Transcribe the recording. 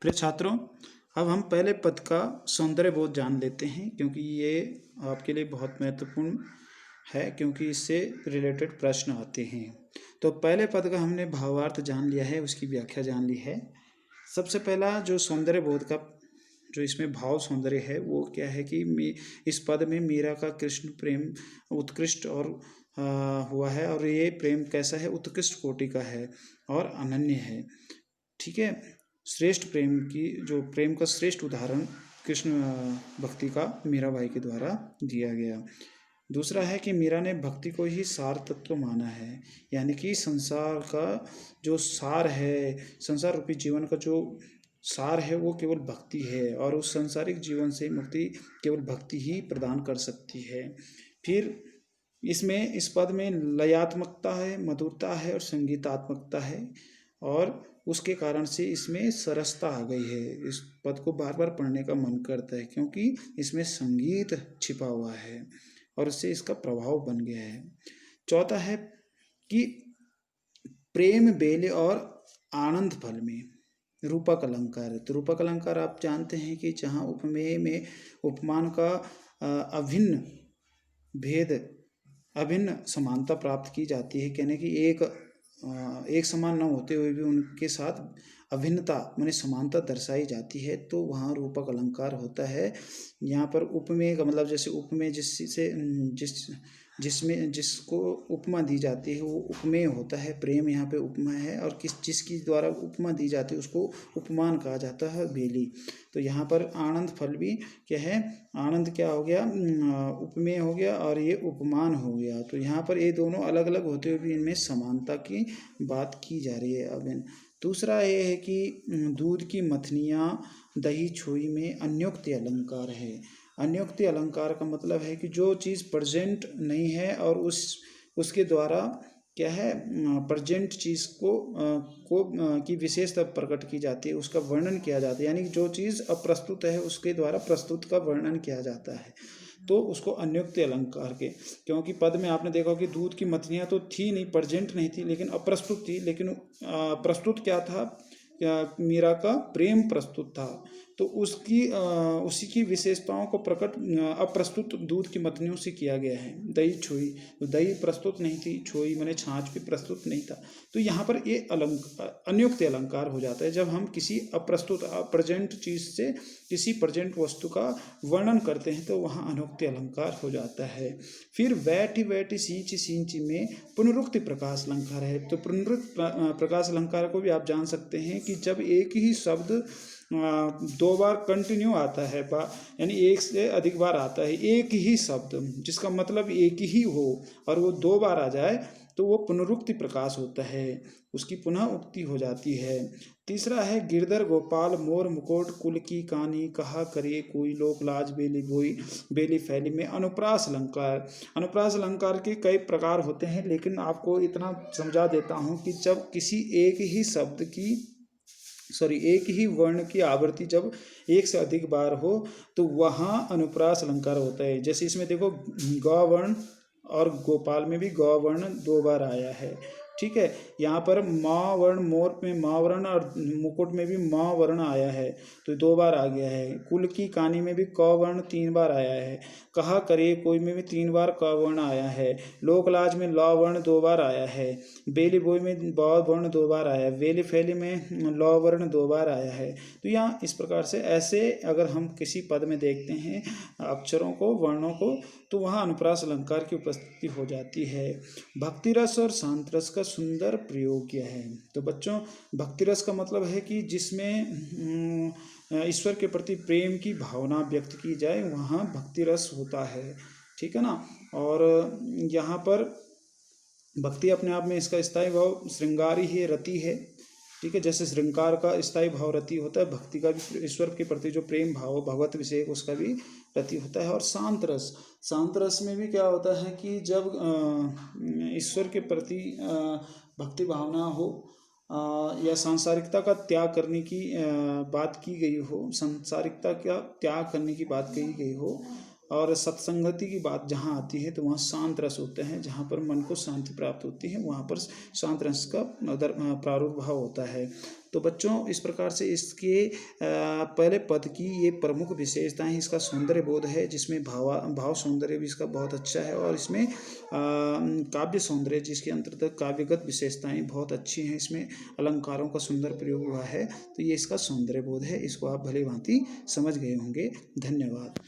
प्रिय छात्रों, अब हम पहले पद का सौंदर्य बोध जान लेते हैं, क्योंकि ये आपके लिए बहुत महत्वपूर्ण है, क्योंकि इससे रिलेटेड प्रश्न आते हैं। तो पहले पद का हमने भावार्थ जान लिया है, उसकी व्याख्या जान ली है। सबसे पहला जो सौंदर्य बोध का जो इसमें भाव सौंदर्य है वो क्या है कि इस पद में मीरा का कृष्ण प्रेम उत्कृष्ट और हुआ है, और ये प्रेम कैसा है, उत्कृष्ट कोटि का है और अनन्य है। ठीक है, श्रेष्ठ प्रेम की जो प्रेम का श्रेष्ठ उदाहरण कृष्ण भक्ति का मीराबाई के द्वारा दिया गया। दूसरा है कि मीरा ने भक्ति को ही सार तत्व माना है, यानी कि संसार का जो सार है, संसार रूपी जीवन का जो सार है वो केवल भक्ति है, और उस सांसारिक जीवन से मुक्ति केवल भक्ति ही प्रदान कर सकती है। फिर इसमें इस पद में लयात्मकता है, मधुरता है और संगीतात्मकता है, और उसके कारण से इसमें सरसता आ गई है। इस पद को बार बार पढ़ने का मन करता है, क्योंकि इसमें संगीत छिपा हुआ है और उससे इसका प्रभाव बन गया है। चौथा है कि प्रेम बेले और आनंद फल में रूपक अलंकार है। तो रूपक अलंकार आप जानते हैं कि जहाँ उपमेय में उपमान का अभिन्न भेद, अभिन्न समानता प्राप्त की जाती है, कहने की एक समान न होते हुए भी उनके साथ अभिन्नता माने समानता दर्शाई जाती है, तो वहाँ रूपक अलंकार होता है। यहाँ पर उपमेय का मतलब जैसे उपमेय जिसमें जिसको उपमा दी जाती है वो उपमेय होता है। प्रेम यहाँ पे उपमा है, और जिसकी द्वारा उपमा दी जाती है उसको उपमान कहा जाता है, बेली। तो यहाँ पर आनंद फल भी क्या है, आनंद क्या हो गया, उपमेय हो गया, और ये उपमान हो गया। तो यहाँ पर ये दोनों अलग अलग होते हुए भी इनमें समानता की बात की जा रही है। अब दूसरा ये है कि दूध की मथनियाँ दही छोई में अन्योक्ति अलंकार है। अन्योक्ति अलंकार का मतलब है कि जो चीज़ प्रेजेंट नहीं है और उसके द्वारा क्या है, प्रेजेंट चीज़ की विशेषता प्रकट की जाती है, उसका वर्णन किया जाता है, यानी जो चीज़ अप्रस्तुत है उसके द्वारा प्रस्तुत का वर्णन किया जाता है, तो उसको अन्योक्ति अलंकार के। क्योंकि पद में आपने देखा कि दूध की मथनियाँ तो थी नहीं, प्रेजेंट नहीं थी, लेकिन अप्रस्तुत थी। लेकिन प्रस्तुत क्या था, मीरा का प्रेम प्रस्तुत था, तो उसी की विशेषताओं को प्रकट अप्रस्तुत दूध की मथनियों से किया गया है। दही छोई, तो दही प्रस्तुत नहीं थी, छोई माने छाछ भी प्रस्तुत नहीं था। तो यहाँ पर ये अन्योक्ति अलंकार हो जाता है जब हम किसी अप्रस्तुत प्रेजेंट चीज़ से किसी प्रेजेंट वस्तु का वर्णन करते हैं, तो वहाँ अन्योक्ति अलंकार हो जाता है। फिर वैठी वैठी सींची सींची में पुनरुक्ति प्रकाश अलंकार है। तो पुनरुक्ति प्रकाश अलंकार को भी आप जान सकते हैं कि जब एक ही शब्द दो बार कंटिन्यू आता है, यानी एक से अधिक बार आता है एक ही शब्द, जिसका मतलब एक ही हो, और वो दो बार आ जाए, तो वो पुनरुक्ति प्रकाश होता है, उसकी पुनः उक्ति हो जाती है। तीसरा है गिरधर गोपाल मोर मुकुट कुल की कानी कहा करे कोई लोक लाज बेली बोई बेली फैली में अनुप्रास अलंकार। अनुप्रास अलंकार के कई प्रकार होते हैं, लेकिन आपको इतना समझा देता हूँ कि जब किसी एक ही वर्ण की आवृत्ति जब एक से अधिक बार हो, तो वहाँ अनुप्रास अलंकार होता है। जैसे इसमें देखो ग वर्ण और गोपाल में भी ग वर्ण दो बार आया है। ठीक है, यहाँ पर माँ वर्ण मोर में माँ वर्ण और मुकुट में भी माँ वर्ण आया है, तो दो बार आ गया है। कुल की कानी में भी क वर्ण 3 बार आया है। कहा करे कोई में भी 3 बार क वर्ण आया है। लोकलाज में ल वर्ण 2 बार आया है। बेली बोई में ब वर्ण 2 बार आया है। वेली फैली में ल वर्ण 2 बार आया है। तो यहाँ इस प्रकार से ऐसे अगर हम किसी पद में देखते हैं अक्षरों को, वर्णों को, तो वहाँ अनुप्रास अलंकार की उपस्थिति हो जाती है। भक्ति रस और शांत रस का सुंदर प्रयोग किया है। तो बच्चों, भक्ति रस का मतलब है कि जिसमें ईश्वर के प्रति प्रेम की भावना व्यक्त की जाए, वहाँ भक्ति रस होता है। ठीक है ना। और यहाँ पर भक्ति अपने आप में इसका स्थायी भाव श्रृंगार ही है, रति है। ठीक है, जैसे श्रृंगार का स्थायी भाव रति होता है, भक्ति का भी ईश्वर के प्रति जो प्रेम भाव भगवत विषय उसका भी रति होता है। और शांत रस में भी क्या होता है कि जब ईश्वर के प्रति भक्ति भावना हो या सांसारिकता का त्याग करने की बात की गई हो, सांसारिकता का त्याग करने की बात कही गई हो, और सत्संगति की बात जहाँ आती है, तो वहाँ शांत रस होते हैं। जहाँ पर मन को शांति प्राप्त होती है, वहाँ पर शांत रस का प्रादुर्भाव होता है। तो बच्चों इस प्रकार से इसके पहले पद की ये प्रमुख विशेषताएं, इसका सौंदर्य बोध है जिसमें भाव सौंदर्य भी इसका बहुत अच्छा है, और इसमें काव्य सौंदर्य जिसके अंतर्गत काव्यगत विशेषताएं बहुत अच्छी हैं, इसमें अलंकारों का सुंदर प्रयोग हुआ है, तो ये इसका सौंदर्य बोध है। इसको आप भली भांति समझ गए होंगे। धन्यवाद।